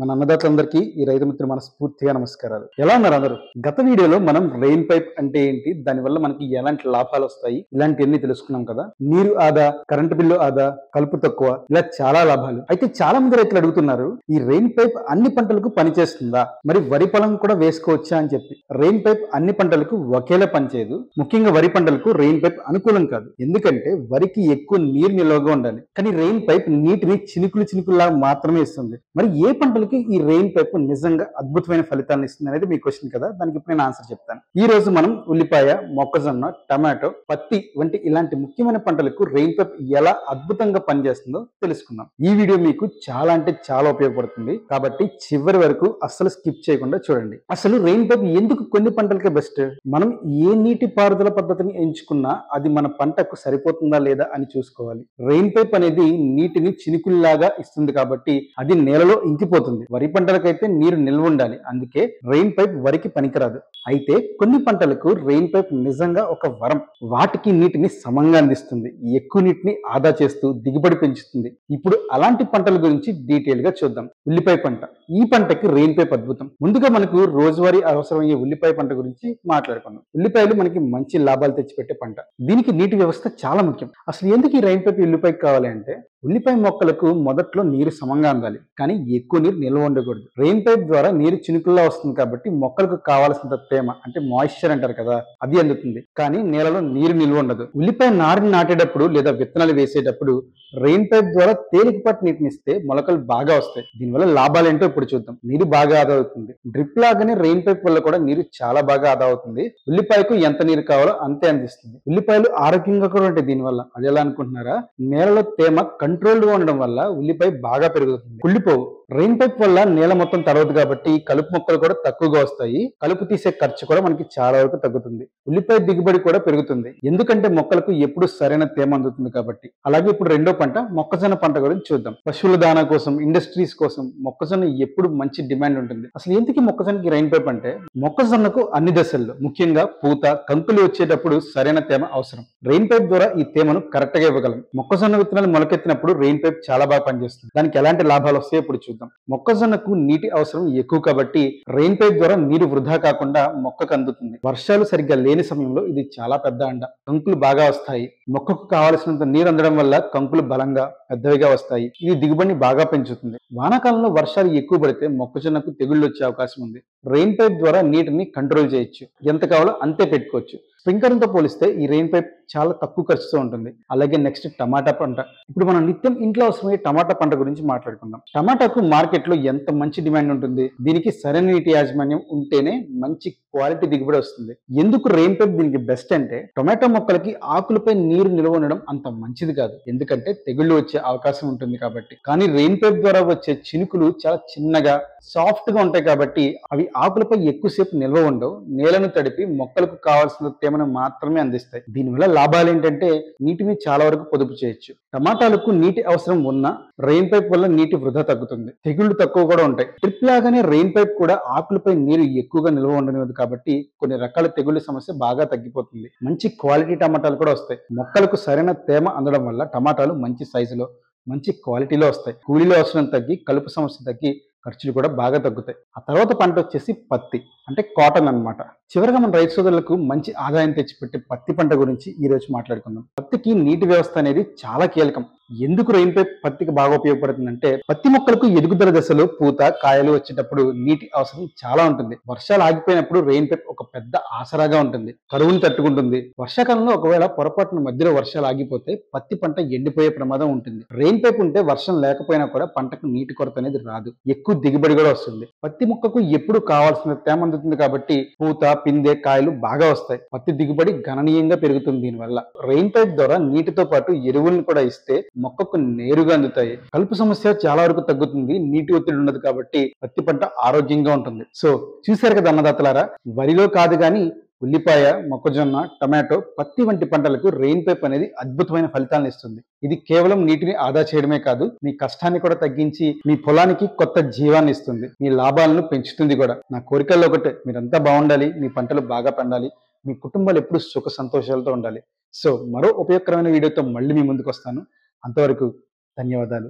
మన అన్నదాతలందరికీ ఈ రైతు మిత్ర మనస్ఫూర్తిగా నమస్కారాలు. ఎలా ఉన్నారు అందరూ? గత వీడియోలో మనం రెయిన్ పైప్ అంటే ఏంటి, దానివల్ల మనకి ఎలాంటి లాభాలు వస్తాయి, ఇలాంటివన్నీ తెలుసుకున్నాం కదా. నీరు ఆదా, కరెంటు బిల్లు ఆదా, కలుపు తక్కువ, ఇలా చాలా లాభాలు. అయితే చాలా మంది రైతులు అడుగుతున్నారు, ఈ రెయిన్ పైప్ అన్ని పంటలకు పనిచేస్తుందా, మరి వరి పొలం కూడా వేసుకోవచ్చా అని చెప్పి. రెయిన్ పైప్ అన్ని పంటలకు ఒకేలా పనిచేయదు. ముఖ్యంగా వరి పంటలకు రెయిన్ పైప్ అనుకూలం కాదు. ఎందుకంటే వరికి ఎక్కువ నీరు నిల్వగా ఉండాలి. కానీ రెయిన్ పైప్ నీటిని చినుకులా మాత్రమే ఇస్తుంది. మరి ఏ పంటలకి ఈ రెయిన్ పైప్ నిజంగా అద్భుతమైన ఫలితాలను ఇస్తుంది అనేది మీ క్వశ్చన్ కదా. దానికి ఇప్పుడు నేను ఆన్సర్ చెప్తాను. ఈ రోజు మనం ఉల్లిపాయ, మొక్కజొన్న, టమాటో, పత్తి వంటి ఇలాంటి ముఖ్యమైన పంటలకు రెయిన్ పైప్ ఎలా అద్భుతంగా పనిచేస్తుందో తెలుసుకుందాం. ఈ వీడియో మీకు చాలా అంటే చాలా ఉపయోగపడుతుంది కాబట్టి చివరి వరకు అస్సలు స్కిప్ చేయకుండా చూడండి. అసలు రెయిన్ పైప్ ఎందుకు కొన్ని పంటలకే బెస్ట్? మనం ఏ నీటి పారుదల పద్ధతిని ఎంచుకున్నా అది మన పంటకు సరిపోతుందా లేదా అని చూసుకోవాలి. రెయిన్ పైప్ అనేది నీటిని చినుకుల్లాగా ఇస్తుంది కాబట్టి అది నేలలో ఇంకిపోతుంది. వరి పంటలకైతే నీరు నిల్వ ఉండాలి, అందుకే రెయిన్ పైప్ వరికి పనికిరాదు. అయితే కొన్ని పంటలకు రెయిన్ పైప్ నిజంగా ఒక వరం. వాటికి నీటిని సమంగా అందిస్తుంది, ఎక్కువ నీటిని ఆదా చేస్తూ దిగుబడి పెంచుతుంది. ఇప్పుడు అలాంటి పంటల గురించి డీటెయిల్ గా చూద్దాం. ఉల్లిపాయ పంట, ఈ పంటకి రెయిన్ పైప్ అద్భుతం. ముందుగా మనకు రోజువారీ అవసరమయ్యే ఉల్లిపాయ పంట గురించి మాట్లాడుకుందాం. ఉల్లిపాయలు మనకి మంచి లాభాలు తెచ్చిపెట్టే పంట. దీనికి నీటి వ్యవస్థ చాలా ముఖ్యం. అసలు ఎందుకు ఈ రెయిన్ పైప్ ఉల్లిపాయకి కావాలి అంటే, ఉల్లిపాయ మొక్కలకు మొదట్లో నీరు సమంగా అందాలి, కానీ ఎక్కువ నీరు నిల్వ ఉండకూడదు. రెయిన్ పైప్ ద్వారా నీరు చినుకుల్లా వస్తుంది కాబట్టి మొక్కలకు కావాల్సినంత తేమ అంటే మాయిశ్చర్ అంటారు కదా, అది అందుతుంది. కానీ నేలలో నీరు నిల్వ ఉండదు. ఉల్లిపాయ నారిని నాటేటప్పుడు లేదా విత్తనాలు వేసేటప్పుడు రెయిన్ పైప్ ద్వారా తేలికపాటి నీటిని ఇస్తే మొలకలు బాగా వస్తాయి. దీనివల్ల లాభాలు ఏంటో ఇప్పుడు చూద్దాం. నీరు బాగా ఆదా అవుతుంది. డ్రిప్ లాగానే రెయిన్ పైప్ వల్ల కూడా నీరు చాలా బాగా ఆదా అవుతుంది. ఉల్లిపాయకు ఎంత నీరు కావాలో అంతే అందిస్తుంది. ఉల్లిపాయలు ఆరోగ్యంగా కూడా ఉంటాయి దీనివల్ల. అది ఎలా అనుకుంటున్నారా? నేలలో తేమ కంట్రోల్డ్ గా ఉండడం వల్ల ఉల్లిపాయ బాగా పెరుగుతుంది. కుళ్ళిపోవు. రెయిన్ పైప్ వల్ల నేల మొత్తం తడవదు కాబట్టి కలుపు మొక్కలు కూడా తక్కువగా వస్తాయి. కలుపు తీసే ఖర్చు కూడా మనకి చాలా వరకు తగ్గుతుంది. ఉల్లిపాయ దిగుబడి కూడా పెరుగుతుంది, ఎందుకంటే మొక్కలకు ఎప్పుడు సరైన తేమ అందుతుంది కాబట్టి. అలాగే ఇప్పుడు రెండో పంట మొక్కజొన్న పంట గురించి చూద్దాం. పశువుల దానా కోసం, ఇండస్ట్రీస్ కోసం మొక్కజొన్న ఎప్పుడు మంచి డిమాండ్ ఉంటుంది. అసలు ఎందుకు మొక్కజొన్నకి రెయిన్ పైప్ అంటే, మొక్కజొన్నకు అన్ని దశల్లో ముఖ్యంగా పూత, కంకులు వచ్చేటప్పుడు సరైన తేమ అవసరం. రెయిన్ పైప్ ద్వారా ఈ తేమను కరెక్ట్ గా ఇవ్వగలం. మొక్కజొన్న విత్తనాలు మొలకెత్తినప్పుడు రెయిన్ పైప్ చాలా బాగా పనిచేస్తుంది. దానికి ఎలాంటి లాభాలు వస్తాయో ఇప్పుడు చూద్దాం. మొక్కజొన్నకు నీటి అవసరం ఎక్కువ కాబట్టి రెయిన్ పైప్ ద్వారా నీరు వృధా కాకుండా మొక్కకు అందుతుంది. వర్షాలు సరిగ్గా లేని సమయంలో ఇది చాలా పెద్ద అండ. కంకులు బాగా వస్తాయి. మొక్కకు కావలసినంత నీరు అందడం వల్ల కంకులు బలంగా పెద్దవిగా వస్తాయి. ఇది దిగుబడిని బాగా పెంచుతుంది. వానాకాలంలో వర్షాలు ఎక్కువ పడితే మొక్కజొన్నకు తెగుళ్ళు వచ్చే అవకాశం ఉంది. రెయిన్ పైప్ ద్వారా నీటిని కంట్రోల్ చేయొచ్చు. ఎంత కావాలో అంతే పెట్టుకోవచ్చు. స్ప్రింక్లర్తో పోలిస్తే ఈ రెయిన్ పైప్ చాలా తక్కువ ఖర్చుతో ఉంటుంది. అలాగే నెక్స్ట్ టమాటా పంట. ఇప్పుడు మనం నిత్యం ఇంట్లో అవసరమయ్యే టమాటా పంట గురించి మాట్లాడుకుందాం. టమాటాకు మార్కెట్ లో ఎంత మంచి డిమాండ్ ఉంటుంది. దీనికి సరైన నీటి యాజమాన్యం ఉంటేనే మంచి క్వాలిటీ దిగుబడి వస్తుంది. ఎందుకు రెయిన్ పైప్ దీనికి బెస్ట్ అంటే, టొమాటో మొక్కలకి ఆకులపై నీరు నిల్వ ఉండడం అంత మంచిది కాదు, ఎందుకంటే తెగుళ్ళు వచ్చే అవకాశం ఉంటుంది కాబట్టి. కానీ రెయిన్ పైప్ ద్వారా వచ్చే చినుకులు చాలా చిన్నగా, సాఫ్ట్ గా ఉంటాయి కాబట్టి అవి ఆకులపై ఎక్కువసేపు నిల్వ ఉండవు. నేలను తడిపి మొక్కలకు కావాల్సిన తేమను మాత్రమే అందిస్తాయి. దీనివల్ల లాభాలు ఏంటంటే, నీటిని చాలా వరకు పొదుపు చేయొచ్చు. టమాటాలకు నీటి అవసరం ఉన్నా రెయిన్ పైప్ వల్ల నీటి వృధా తగ్గుతుంది. తెగుళ్లు తక్కువ కూడా ఉంటాయి. డ్రిప్ లాగానే రెయిన్ పైప్ కూడా ఆకులపై నీరు ఎక్కువగా నిల్వ ఉండనివ్వదు కాబట్టి కొన్ని రకాల తెగుళ్ల సమస్య బాగా తగ్గిపోతుంది. మంచి క్వాలిటీ టమాటాలు కూడా వస్తాయి. మొక్కలకు సరైన తేమ అందడం వల్ల టమాటాలు మంచి సైజులో, మంచి క్వాలిటీలో వస్తాయి. కూలీల అవసరం తగ్గి, కలుపు సమస్య తగ్గి, ఖర్చులు కూడా బాగా తగ్గుతాయి. ఆ తర్వాత పంట వచ్చేసి పత్తి అంటే కాటన్ అన్నమాట. చివరిగా మన రైతు సోదరులకు మంచి ఆదాయం తెచ్చిపెట్టే పత్తి పంట గురించి ఈ రోజు మాట్లాడుకుందాం. పత్తికి నీటి వ్యవస్థ అనేది చాలా కీలకం. ఎందుకు రెయిన్ పైప్ పత్తికి బాగా ఉపయోగపడుతుందంటే, పత్తి మొక్కలకు ఎదుగుదల దశలో పూత, కాయలు వచ్చేటప్పుడు నీటి అవసరం చాలా ఉంటుంది. వర్షాలు ఆగిపోయినప్పుడు రెయిన్ పైప్ ఒక పెద్ద ఆసరాగా ఉంటుంది. కరువును తట్టుకుంటుంది. వర్షాకాలంలో ఒకవేళ పొరపాటున మధ్యలో వర్షాలు ఆగిపోతే పత్తి పంట ఎండిపోయే ప్రమాదం ఉంటుంది. రెయిన్ పైప్ ఉంటే వర్షం లేకపోయినా కూడా పంటకు నీటి కొరత అనేది రాదు. ఎక్కువ దిగుబడి కూడా వస్తుంది. పత్తి మొక్కకు ఎప్పుడు కావాల్సిన తేమ అందుతుంది కాబట్టి పూత, పిందె, కాయలు బాగా వస్తాయి. పత్తి దిగుబడి గణనీయంగా పెరుగుతుంది. దీనివల్ల రెయిన్ పైప్ ద్వారా నీటితో పాటు ఎరువులను కూడా ఇస్తే మొక్కకు నేరుగా అందుతాయి. కలుపు సమస్య చాలా వరకు తగ్గుతుంది. నీటి ఒత్తిడి ఉండదు కాబట్టి పత్తి పంట ఆరోగ్యంగా ఉంటుంది. సో చూశారు కదా అన్నదాతలారా, వరిలో కాదు కానీ ఉల్లిపాయ, మొక్కజొన్న, టమాటో, పత్తి వంటి పంటలకు రెయిన్ పైప్ అనేది అద్భుతమైన ఫలితాలను ఇస్తుంది. ఇది కేవలం నీటిని ఆదా చేయడమే కాదు, మీ కష్టాన్ని కూడా తగ్గించి మీ పొలానికి కొత్త జీవాన్ని ఇస్తుంది. మీ లాభాలను పెంచుతుంది కూడా. నా కోరికల్లో ఒకటే, మీరంతా బాగుండాలి, మీ పంటలు బాగా పండాలి, మీ కుటుంబాలు ఎప్పుడు సుఖ సంతోషాలతో ఉండాలి. సో మరో ఉపయోగకరమైన వీడియోతో మళ్ళీ మీ ముందుకు వస్తాను. అంతవరకు ధన్యవాదాలు.